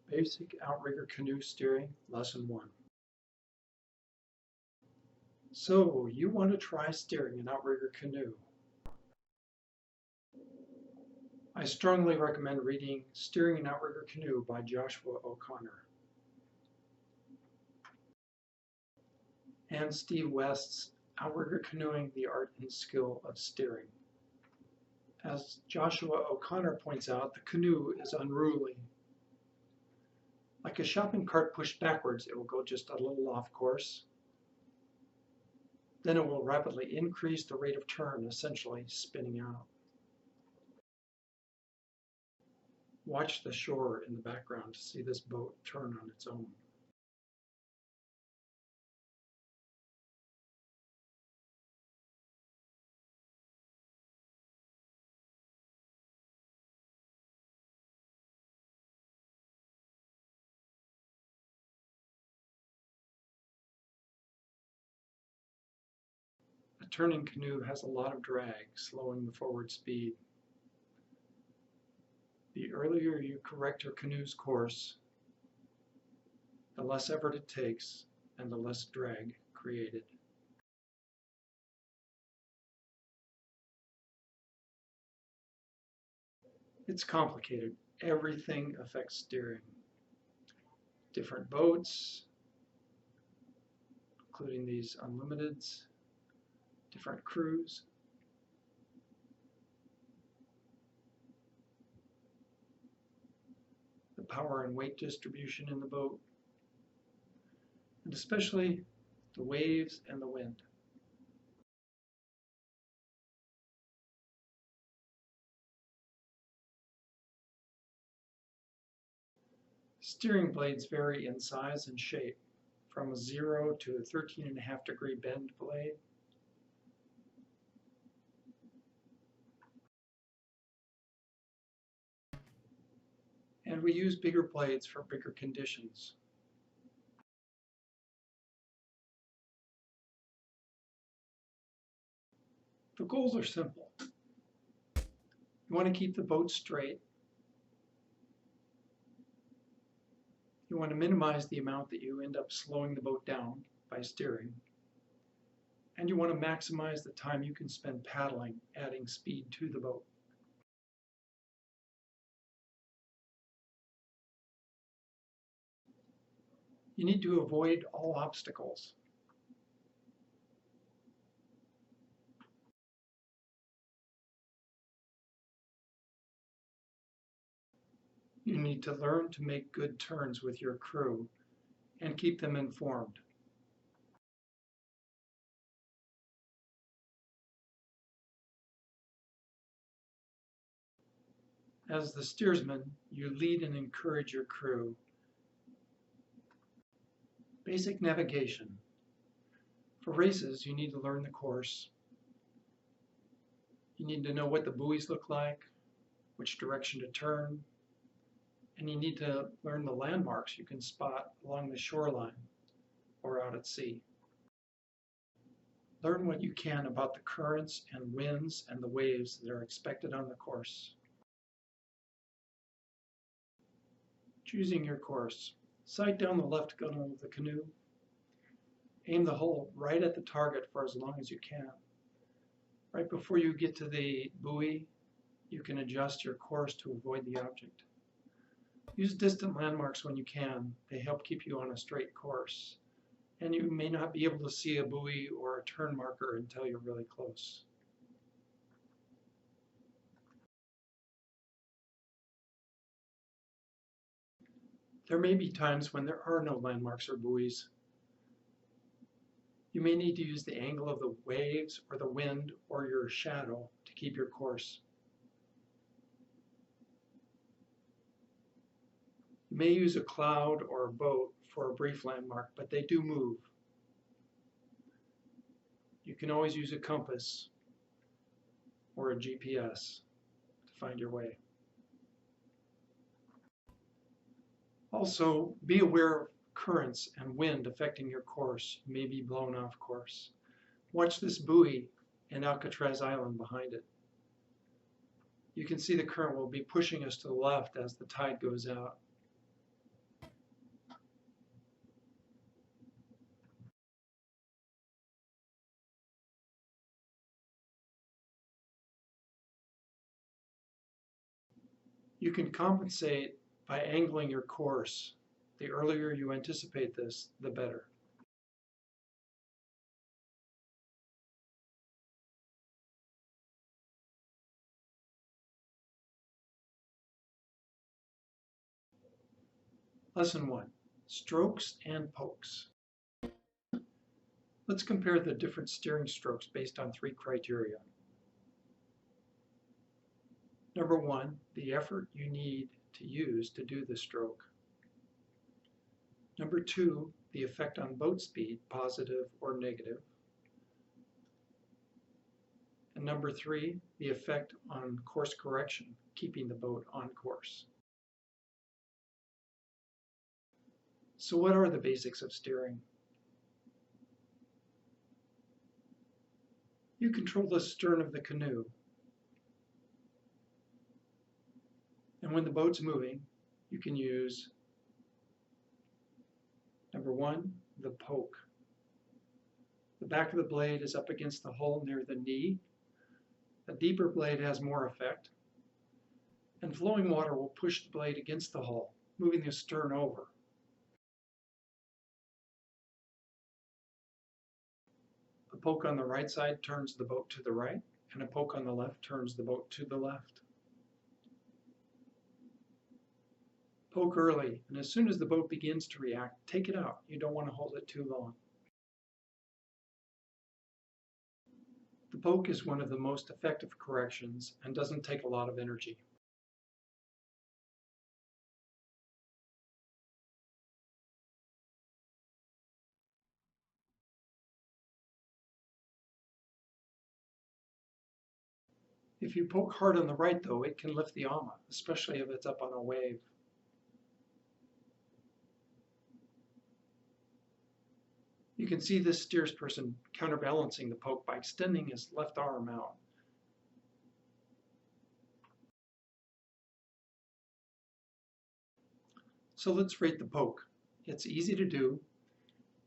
Basic Outrigger Canoe Steering, Lesson 1. So, you want to try steering an outrigger canoe. I strongly recommend reading Steering an Outrigger Canoe by Joshua O'Connor and Steve West's Outrigger Canoeing, the Art and Skill of Steering. As Joshua O'Connor points out, the canoe is unruly. Like a shopping cart pushed backwards, it will go just a little off course. Then it will rapidly increase the rate of turn, essentially spinning out. Watch the shore in the background to see this boat turn on its own. A turning canoe has a lot of drag, slowing the forward speed. The earlier you correct your canoe's course, the less effort it takes and the less drag created. It's complicated. Everything affects steering. Different boats, including these unlimiteds, different crews. The power and weight distribution in the boat, and especially the waves and the wind. Steering blades vary in size and shape, from a 0 to a 13.5 degree bend blade. And we use bigger blades for bigger conditions. The goals are simple. You want to keep the boat straight. You want to minimize the amount that you end up slowing the boat down by steering. And you want to maximize the time you can spend paddling, adding speed to the boat. You need to avoid all obstacles. You need to learn to make good turns with your crew and keep them informed. As the steersman, you lead and encourage your crew. Basic navigation. For races, you need to learn the course. You need to know what the buoys look like, which direction to turn, and you need to learn the landmarks you can spot along the shoreline or out at sea. Learn what you can about the currents and winds and the waves that are expected on the course. Choosing your course. Sight down the left gunwale of the canoe. Aim the hull right at the target for as long as you can. Right before you get to the buoy, you can adjust your course to avoid the object. Use distant landmarks when you can. They help keep you on a straight course. And you may not be able to see a buoy or a turn marker until you're really close. There may be times when there are no landmarks or buoys. You may need to use the angle of the waves or the wind or your shadow to keep your course. You may use a cloud or a boat for a brief landmark, but they do move. You can always use a compass or a GPS to find your way. Also, be aware of currents and wind affecting your course. You may be blown off course. Watch this buoy and Alcatraz Island behind it. You can see the current will be pushing us to the left as the tide goes out. You can compensate by angling your course. The earlier you anticipate this, the better. Lesson 1. Strokes and pokes. Let's compare the different steering strokes based on 3 criteria. Number 1, the effort you need to use to do the stroke. Number 2, the effect on boat speed, positive or negative. And number 3, the effect on course correction, keeping the boat on course. So what are the basics of steering? You control the stern of the canoe. And when the boat's moving, you can use number 1, the poke. The back of the blade is up against the hull near the knee. A deeper blade has more effect. And flowing water will push the blade against the hull, moving the stern over. A poke on the right side turns the boat to the right, and a poke on the left turns the boat to the left. Poke early, and as soon as the boat begins to react, take it out. You don't want to hold it too long. The poke is one of the most effective corrections and doesn't take a lot of energy. If you poke hard on the right, though, it can lift the ama, especially if it's up on a wave. You can see this steersperson counterbalancing the poke by extending his left arm out. So let's rate the poke. It's easy to do.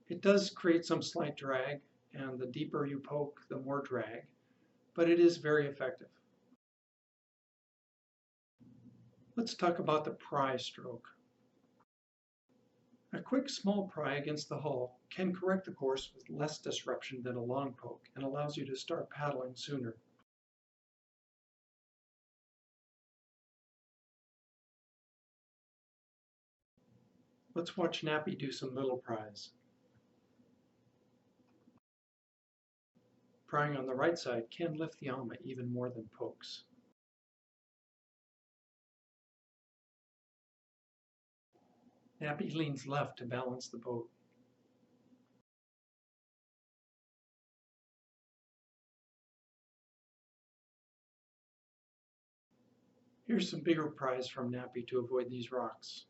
It does create some slight drag, and the deeper you poke, the more drag, but it is very effective. Let's talk about the pry stroke. A quick small pry against the hull can correct the course with less disruption than a long poke and allows you to start paddling sooner. Let's watch Nappy do some little pries. Prying on the right side can lift the ama even more than pokes. Nappy leans left to balance the boat. Here's some bigger pries from Nappy to avoid these rocks.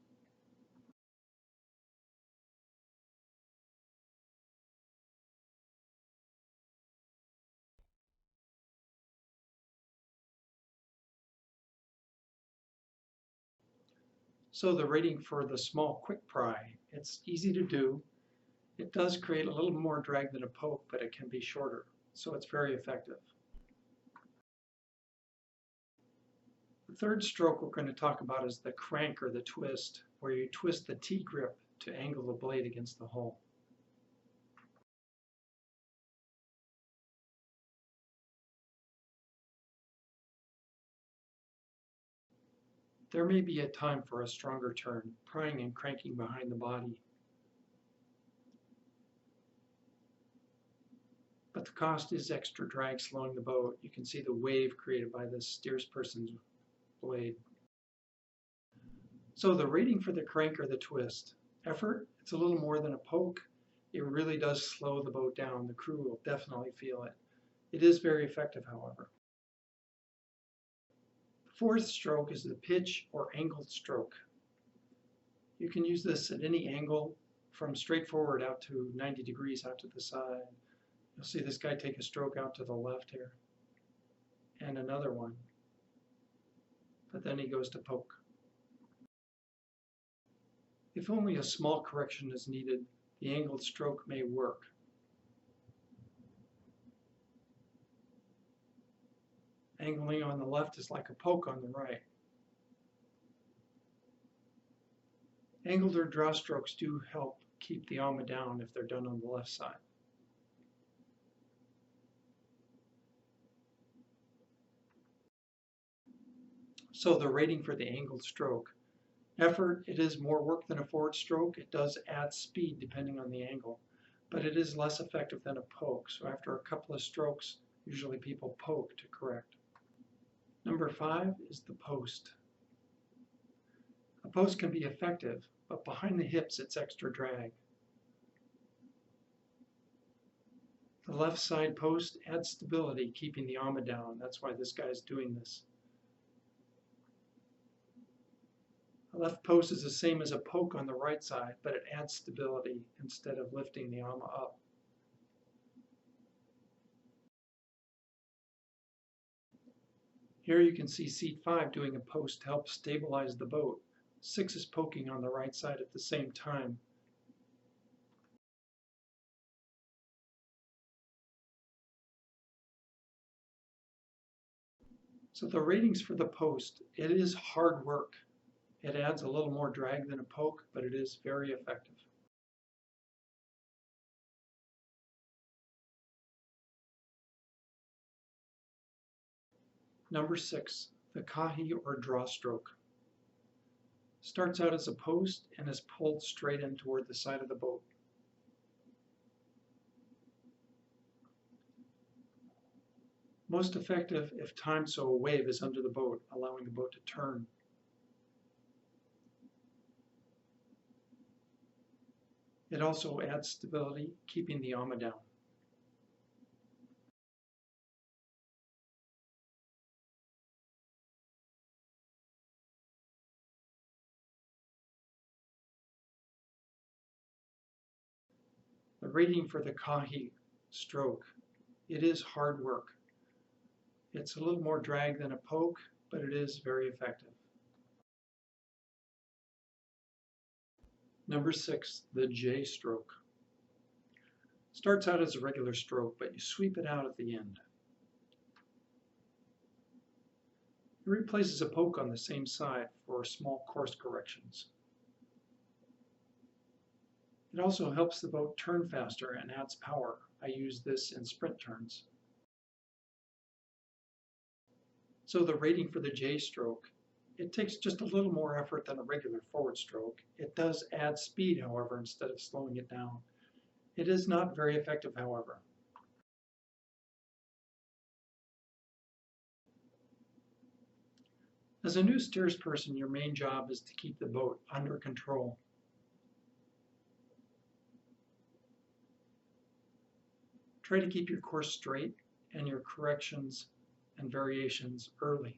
So the rating for the small quick pry, it's easy to do. It does create a little more drag than a poke, but it can be shorter, so it's very effective. The third stroke we're going to talk about is the crank or the twist, where you twist the T-grip to angle the blade against the hull. There may be a time for a stronger turn, prying and cranking behind the body. But the cost is extra drag slowing the boat. You can see the wave created by this steersperson's blade. So the rating for the crank or the twist. Effort, it's a little more than a poke. It really does slow the boat down. The crew will definitely feel it. It is very effective, however. The fourth stroke is the pitch or angled stroke. You can use this at any angle from straight forward out to 90 degrees out to the side. You'll see this guy take a stroke out to the left here, and another one, but then he goes to poke. If only a small correction is needed, the angled stroke may work. Angling on the left is like a poke on the right. Angled or draw strokes do help keep the ama down if they're done on the left side. So the rating for the angled stroke. Effort, it is more work than a forward stroke. It does add speed depending on the angle, but it is less effective than a poke. So after a couple of strokes, usually people poke to correct. Number 5 is the post. A post can be effective, but behind the hips it's extra drag. The left side post adds stability, keeping the ama down. That's why this guy's doing this. A left post is the same as a poke on the right side, but it adds stability instead of lifting the ama up. Here you can see seat 5 doing a post to help stabilize the boat. 6 is poking on the right side at the same time. So the ratings for the post, it is hard work. It adds a little more drag than a poke, but it is very effective. Number 6, the Kahi or draw stroke. Starts out as a post and is pulled straight in toward the side of the boat. Most effective if timed so a wave is under the boat, allowing the boat to turn. It also adds stability, keeping the ama down. The rating for the Kahi stroke, it is hard work. It's a little more drag than a poke, but it is very effective. Number 6, the J stroke. Starts out as a regular stroke, but you sweep it out at the end. It replaces a poke on the same side for small course corrections. It also helps the boat turn faster and adds power. I use this in sprint turns. So the rating for the J stroke, it takes just a little more effort than a regular forward stroke. It does add speed, however, instead of slowing it down. It is not very effective, however. As a new steersperson, your main job is to keep the boat under control. Try to keep your course straight and your corrections and variations early.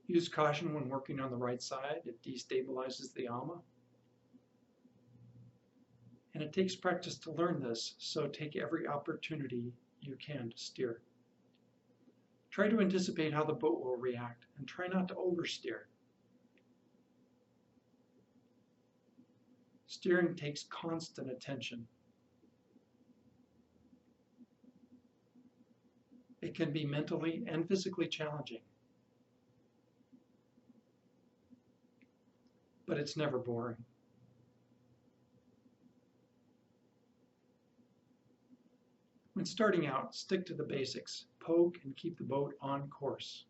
Use caution when working on the right side. It destabilizes the ama. And it takes practice to learn this, so take every opportunity you can to steer. Try to anticipate how the boat will react and try not to oversteer. Steering takes constant attention. It can be mentally and physically challenging, but it's never boring. When starting out, stick to the basics. Poke and keep the boat on course.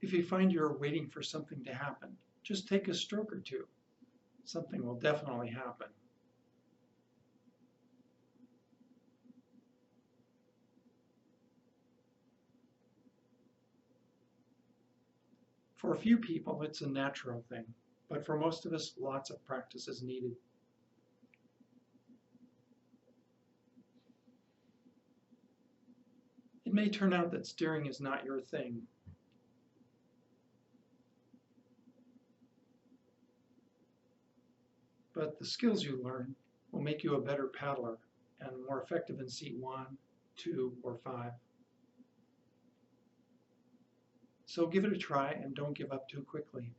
If you find you're waiting for something to happen, just take a stroke or two. Something will definitely happen. For a few people, it's a natural thing, but for most of us, lots of practice is needed. It may turn out that steering is not your thing. But the skills you learn will make you a better paddler and more effective in seat 1, 2, or 5. So give it a try and don't give up too quickly.